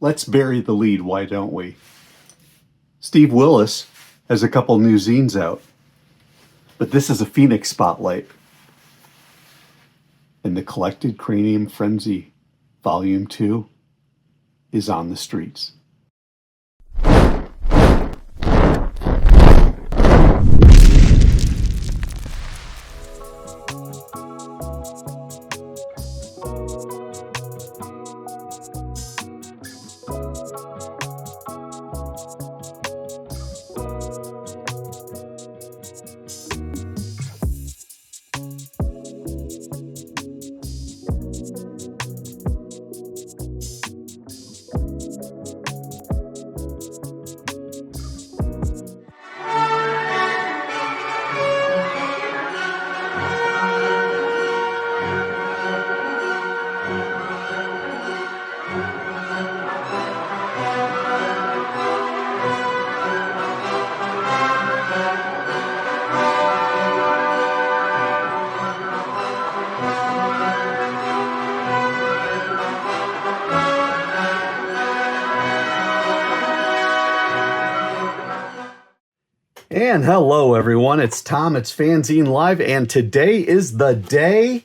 Let's bury the lead, why don't we? Steve Willis has a couple new zines out, but this is a Phoenix spotlight. And the Collected Cranium Frenzy Volume 2 is on the streets. And hello everyone, it's Tom, it's FANzine Live, and today is the day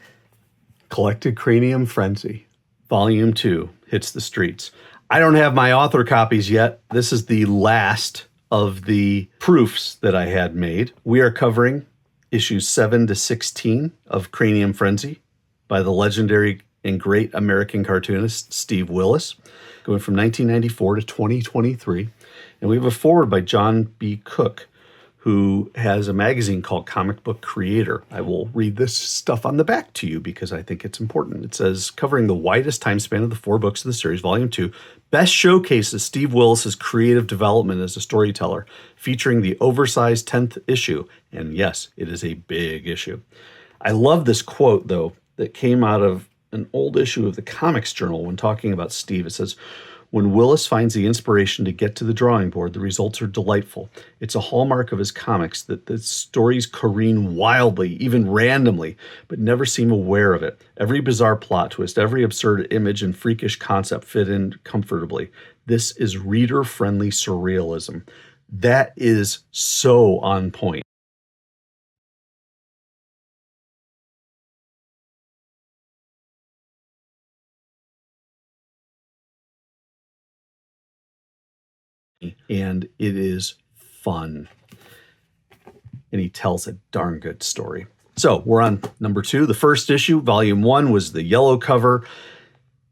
Collected Cranium Frenzy Volume 2 hits the streets. I don't have my author copies yet. This is the last of the proofs that I had made. We are covering issues 7 to 16 of Cranium Frenzy by the legendary and great American cartoonist Steve Willis, going from 1994 to 2023. And we have a foreword by Jon B. Cooke, who has a magazine called Comic Book Creator. I will read this stuff on the back to you because I think it's important. It says, covering the widest time span of the 4 books of the series, Volume 2, best showcases Steve Willis's creative development as a storyteller, featuring the oversized 10th issue. And yes, it is a big issue. I love this quote, though, that came out of an old issue of the Comics Journal when talking about Steve. It says, when Willis finds the inspiration to get to the drawing board, the results are delightful. It's a hallmark of his comics that the stories careen wildly, even randomly, but never seem aware of it. Every bizarre plot twist, every absurd image and freakish concept fit in comfortably. This is reader-friendly surrealism. That is so on point. And it is fun. And he tells a darn good story. So we're on number 2. The first issue, Volume 1, was the yellow cover.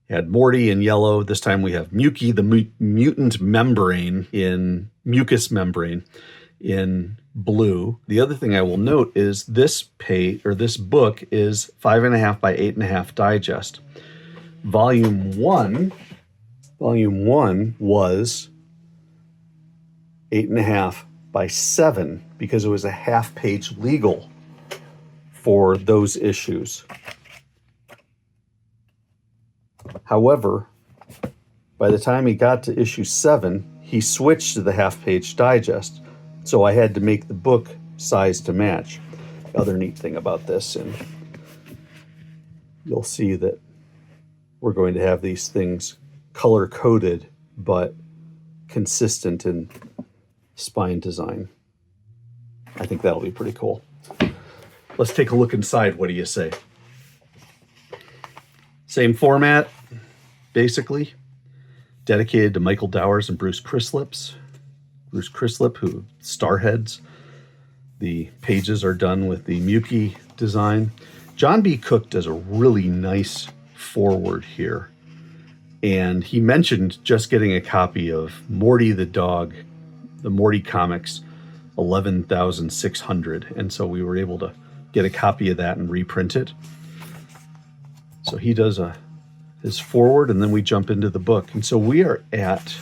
Had Morty in yellow. This time we have Mukey the Mutant Membrane in Mucous Membrane in blue. The other thing I will note is this book is 5.5 by 8.5 digest. Volume 1 was 8.5 by 7 because it was a half-page legal for those issues. However, by the time he got to issue 7, he switched to the half-page digest, so I had to make the book size to match. The other neat thing about this, and you'll see that we're going to have these things color-coded, but consistent in spine design. I think that'll be pretty cool. Let's take a look inside. What do you say? Same format, basically. Dedicated to Michael Dowers and Bruce Chrislip. Bruce Chrislip, who starheads. The pages are done with the Mukey design. Jon B. Cooke does a really nice foreword here. And he mentioned just getting a copy of Morty the Dog, the Morty comics, 11,600. And so we were able to get a copy of that and reprint it. So he does his foreword, and then we jump into the book. And so we are at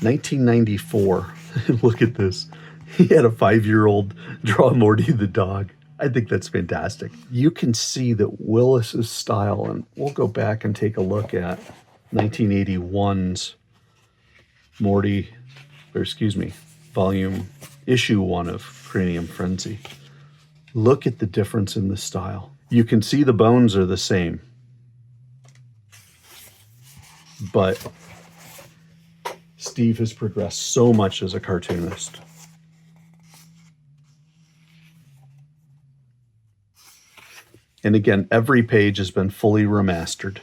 1994. Look at this. He had a 5-year-old draw Morty the Dog. I think that's fantastic. You can see that Willis's style, and we'll go back and take a look at 1981's issue 1 of Cranium Frenzy. Look at the difference in the style. You can see the bones are the same, but Steve has progressed so much as a cartoonist. And again, every page has been fully remastered.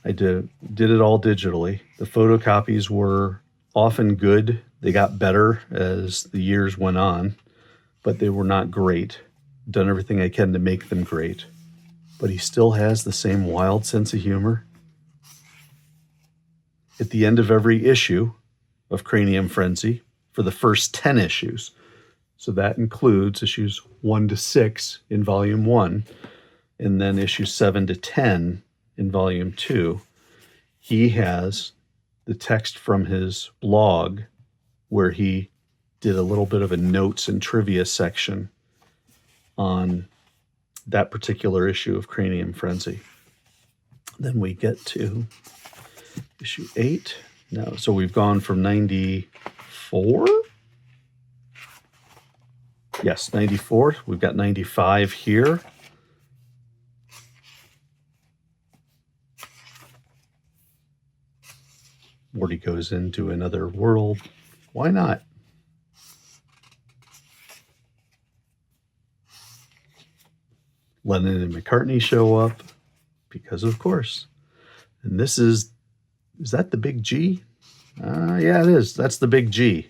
I did it all digitally. The photocopies were often good. They got better as the years went on, but they were not great. Done everything I can to make them great. But he still has the same wild sense of humor. At the end of every issue of Cranium Frenzy, for the first 10 issues, so that includes issues 1 to 6 in Volume 1, and then issues 7 to 10 in Volume 2, he has the text from his blog where he did a little bit of a notes and trivia section on that particular issue of Cranium Frenzy. Then we get to issue 8. No, so we've gone from 94? Yes, 94. We've got 95 here. Morty goes into another world. Why not? Lennon and McCartney show up because of course. And this is that the big G? Yeah, it is. That's the big G.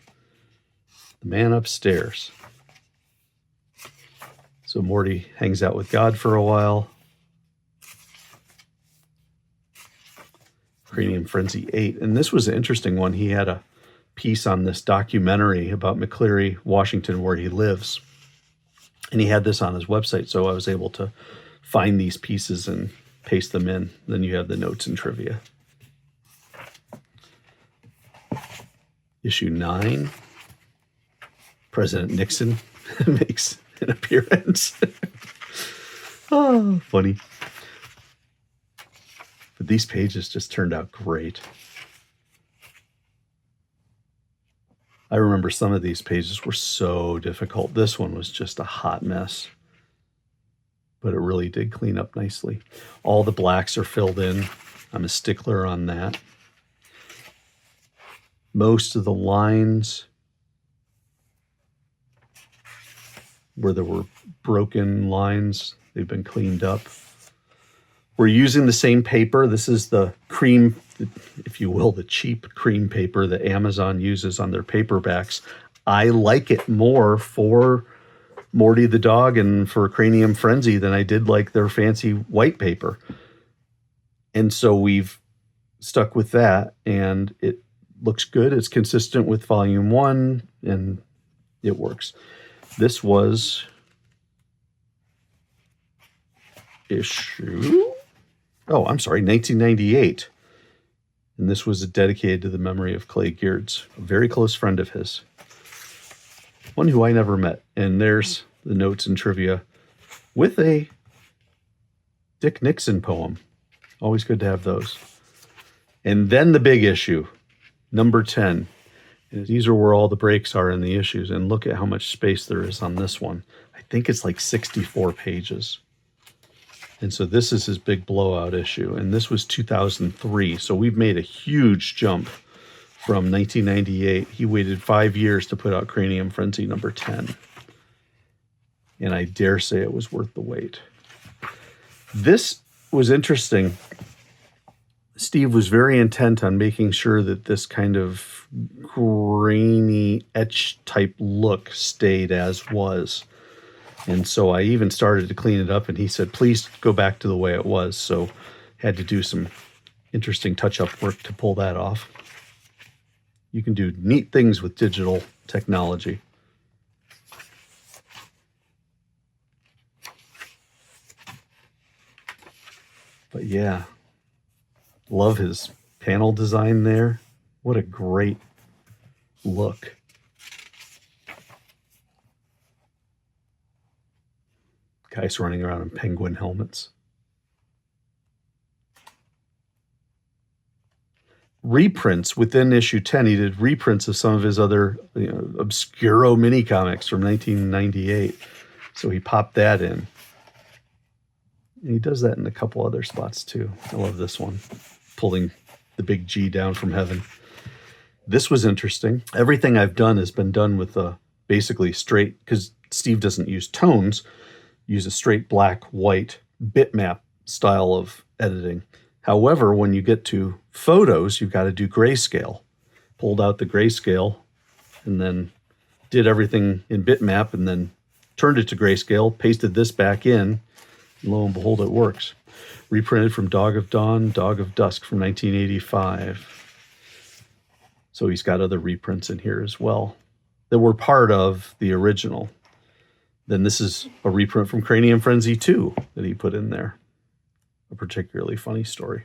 The man upstairs. So Morty hangs out with God for a while. Cranium Frenzy 8. And this was an interesting one. He had a piece on this documentary about McCleary, Washington, where he lives. And he had this on his website, so I was able to find these pieces and paste them in. Then you have the notes and trivia. Issue 9. President Nixon makes an appearance. Oh, funny. But these pages just turned out great. I remember some of these pages were so difficult. This one was just a hot mess. But it really did clean up nicely. All the blacks are filled in. I'm a stickler on that. Most of the lines where there were broken lines, they've been cleaned up. We're using the same paper. This is the cream, if you will, the cheap cream paper that Amazon uses on their paperbacks. I like it more for Morty the Dog and for Cranium Frenzy than I did like their fancy white paper. And so we've stuck with that, and it looks good. It's consistent with Volume 1, and it works. This was issue... Oh, I'm sorry, 1998. And this was dedicated to the memory of Clay Geertz, a very close friend of his. One who I never met. And there's the notes and trivia with a Dick Nixon poem. Always good to have those. And then the big issue, number 10. And these are where all the breaks are in the issues. And look at how much space there is on this one. I think it's like 64 pages. And so this is his big blowout issue. And this was 2003. So we've made a huge jump from 1998. He waited 5 years to put out Cranium Frenzy number 10. And I dare say it was worth the wait. This was interesting. Steve was very intent on making sure that this kind of grainy etch type look stayed as was. And so I even started to clean it up, and he said, please go back to the way it was. So had to do some interesting touch-up work to pull that off. You can do neat things with digital technology. But yeah, love his panel design there. What a great look. Guys running around in penguin helmets. Reprints within issue 10. He did reprints of some of his other obscuro mini comics from 1998. So he popped that in. And he does that in a couple other spots too. I love this one. Pulling the big G down from heaven. This was interesting. Everything I've done has been done with a basically straight, because Steve doesn't use tones, use a straight black, white bitmap style of editing. However, when you get to photos, you've got to do grayscale. Pulled out the grayscale and then did everything in bitmap and then turned it to grayscale, pasted this back in, and lo and behold, it works. Reprinted from Dog of Dawn, Dog of Dusk from 1985. So he's got other reprints in here as well that were part of the original. Then this is a reprint from Cranium Frenzy 2 that he put in there. A particularly funny story.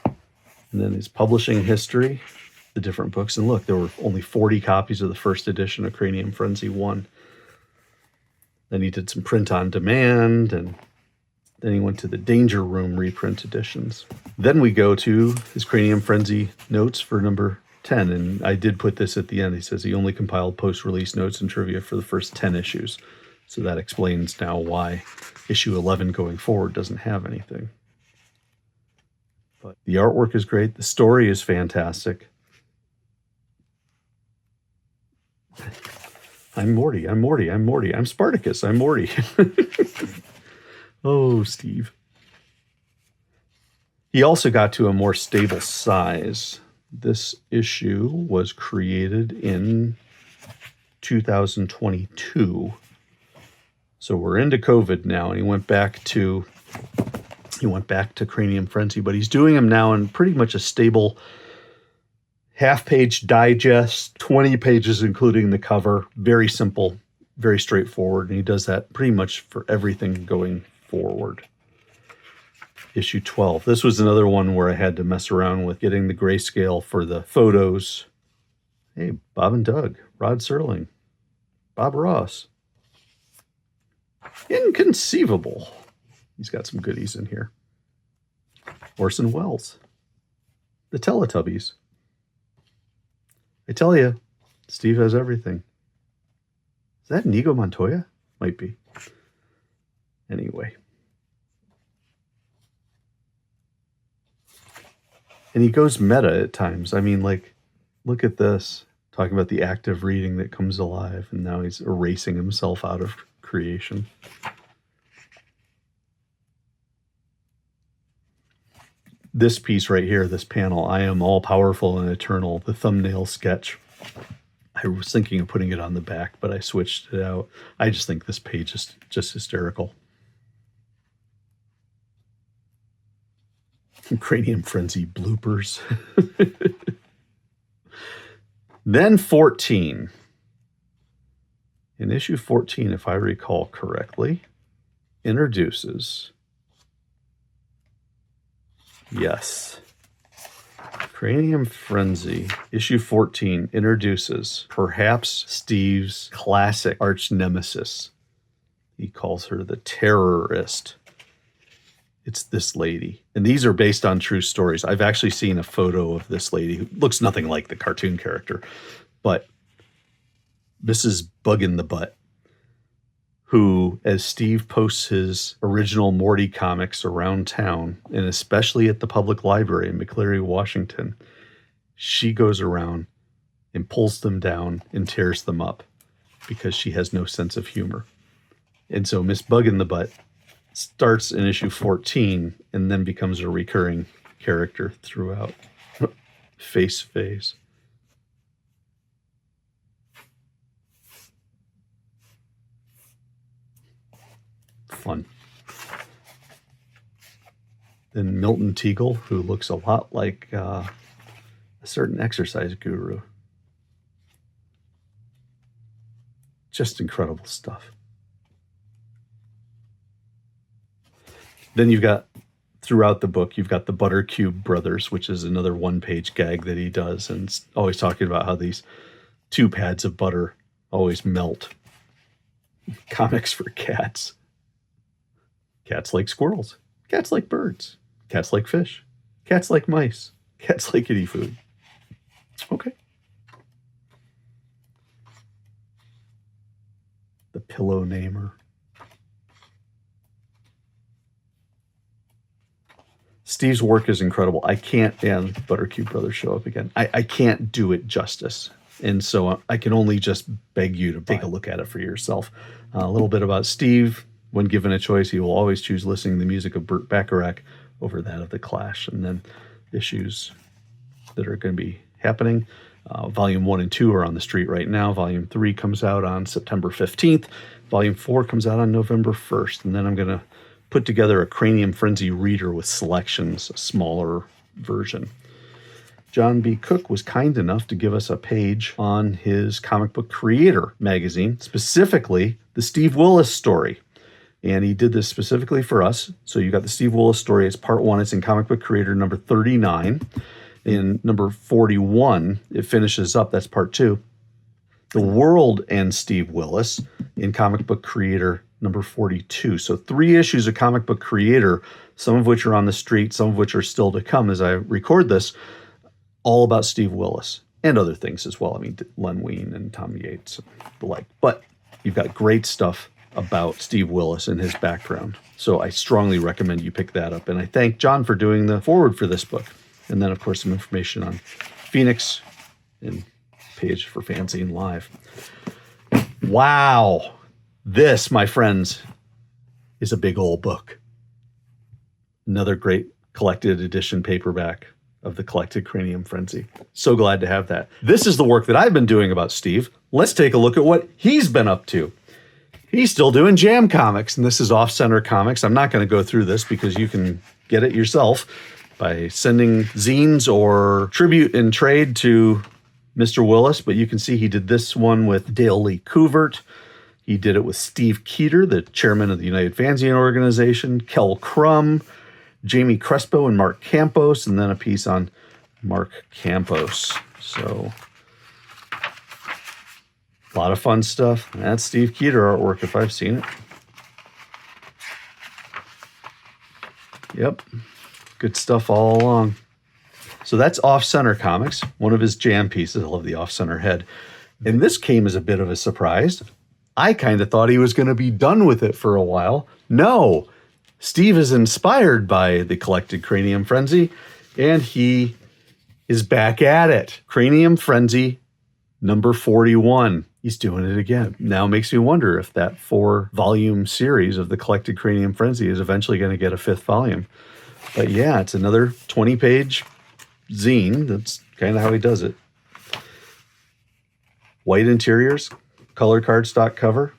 And then his publishing history, the different books. And look, there were only 40 copies of the first edition of Cranium Frenzy 1. Then he did some print on demand, and then he went to the Danger Room reprint editions. Then we go to his Cranium Frenzy notes for number 10, and I did put this at the end. He says he only compiled post-release notes and trivia for the first 10 issues. So that explains now why issue 11 going forward doesn't have anything. But the artwork is great. The story is fantastic. I'm Morty, I'm Morty, I'm Morty. I'm Spartacus, I'm Morty. Oh, Steve. He also got to a more stable size. This issue was created in 2022. So we're into COVID now, and he went back to Cranium Frenzy, but he's doing them now in pretty much a stable half-page digest, 20 pages including the cover. Very simple, very straightforward, and he does that pretty much for everything going forward. Issue 12. This was another one where I had to mess around with getting the grayscale for the photos. Hey, Bob and Doug, Rod Serling, Bob Ross. Inconceivable. He's got some goodies in here. Orson Welles. The Teletubbies. I tell you, Steve has everything. Is that Inigo Montoya? Might be. Anyway. And he goes meta at times. I mean, like, look at this. Talking about the active reading that comes alive, and now he's erasing himself out of creation. This piece right here, this panel, I am all powerful and eternal, the thumbnail sketch. I was thinking of putting it on the back, but I switched it out. I just think this page is just hysterical. Cranium Frenzy bloopers. Then 14. In issue 14, if I recall correctly, introduces... Yes. Cranium Frenzy, issue 14, introduces perhaps Steve's classic arch nemesis. He calls her the terrorist. It's this lady. And these are based on true stories. I've actually seen a photo of this lady who looks nothing like the cartoon character. But this is Buginthebutt, who, as Steve posts his original Morty comics around town, and especially at the public library in McCleary, Washington, she goes around and pulls them down and tears them up because she has no sense of humor. And so Miss Buginthebutt starts in issue 14 and then becomes a recurring character throughout. Face. Fun. Then Milton Teagle, who looks a lot like a certain exercise guru. Just incredible stuff. Then you've got, throughout the book, you've got the Buttercube Brothers, which is another one-page gag that he does, and it's always talking about how these 2 pads of butter always melt. Comics for cats. Cats like squirrels. Cats like birds. Cats like fish. Cats like mice. Cats like kitty food. Okay. The Pillow Namer. Steve's work is incredible. I can't, and Buttercube Brothers show up again. I can't do it justice. And so I can only just beg you to take a look at it for yourself. A little bit about Steve. When given a choice, he will always choose listening to the music of Burt Bacharach over that of The Clash. And then issues that are going to be happening. Volume 1 and 2 are on the street right now. Volume 3 comes out on September 15th. Volume 4 comes out on November 1st. And then I'm going to put together a Cranium Frenzy reader with selections, a smaller version. Jon B. Cooke was kind enough to give us a page on his Comic Book Creator magazine, specifically the Steve Willis story. And he did this specifically for us. So you got the Steve Willis story. It's part 1. It's in Comic Book Creator number 39. In number 41, it finishes up. That's part 2. The World and Steve Willis in Comic Book Creator number 42. So 3 issues of Comic Book Creator, some of which are on the street, some of which are still to come as I record this, all about Steve Willis and other things as well. I mean, Len Wein and Tom Yates and the like. But you've got great stuff about Steve Willis and his background. So I strongly recommend you pick that up. And I thank Jon for doing the foreword for this book. And then, of course, some information on Phoenix and page for FANzine Live. Wow. This, my friends, is a big old book. Another great collected edition paperback of the Collected Cranium Frenzy. So glad to have that. This is the work that I've been doing about Steve. Let's take a look at what he's been up to. He's still doing Jam Comics, and this is Off Center Comics. I'm not going to go through this because you can get it yourself by sending zines or tribute and trade to Mr. Willis. But you can see he did this one with Dale Lee Couvert. He did it with Steve Keeter, the chairman of the United Fanzine Organization, Kel Crum, Jamie Crespo and Mark Campos, and then a piece on Mark Campos. So a lot of fun stuff. That's Steve Keeter artwork if I've seen it. Yep. Good stuff all along. So that's Off Center Comics, one of his jam pieces. I love the Off Center head. And this came as a bit of a surprise. I kind of thought he was going to be done with it for a while. No. Steve is inspired by the Collected Cranium Frenzy, and he is back at it. Cranium Frenzy number 41. He's doing it again. Now makes me wonder if that 4-volume series of the Collected Cranium Frenzy is eventually going to get a 5th volume. But yeah, it's another 20-page zine. That's kind of how he does it. White interiors, color cardstock cover.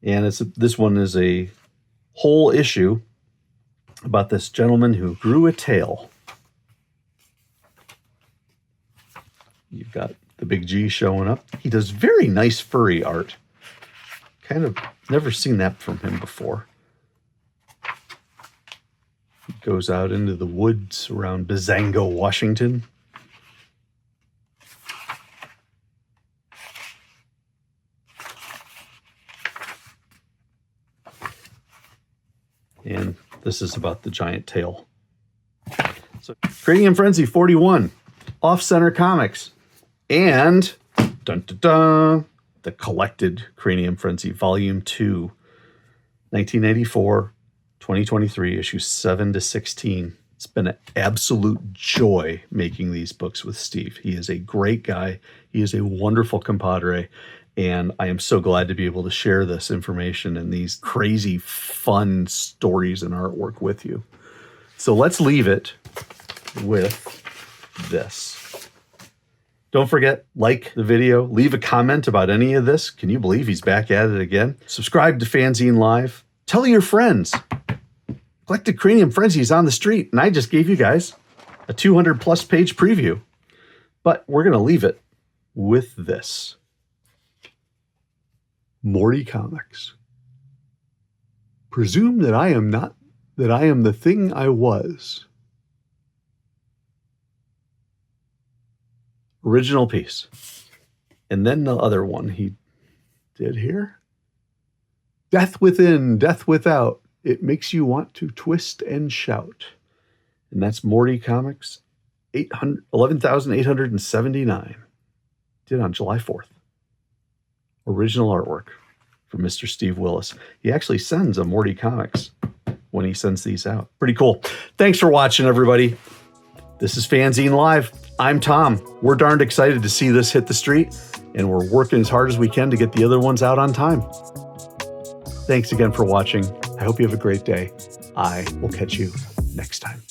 And this one is a whole issue about this gentleman who grew a tail. You've got the big G showing up. He does very nice furry art. Kind of never seen that from him before. He goes out into the woods around Bazango, Washington. And this is about the giant tail. So, Cranium Frenzy 41, Off Center Comics, and dun, dun, dun, the Collected Cranium Frenzy Volume 2, 1994, 2023, issues 7 to 16. It's been an absolute joy making these books with Steve. He is a great guy. He is a wonderful compadre. And I am so glad to be able to share this information and these crazy, fun stories and artwork with you. So let's leave it with this. Don't forget, like the video, leave a comment about any of this. Can you believe he's back at it again? Subscribe to FANzine Live. Tell your friends. Collected Cranium Frenzy is on the street, and I just gave you guys a 200-plus page preview. But we're going to leave it with this. Morty Comics. Presume that I am the thing I was. Original piece. And then the other one he did here. Death within, death without. It makes you want to twist and shout. And that's Morty Comics 11,879. Did on July 4th. Original artwork from Mr. Steve Willis. He actually sends a Morty Comics when he sends these out. Pretty cool. Thanks for watching, everybody. This is FANzine Live. I'm Tom. We're darned excited to see this hit the street, and we're working as hard as we can to get the other ones out on time. Thanks again for watching. I hope you have a great day. I will catch you next time.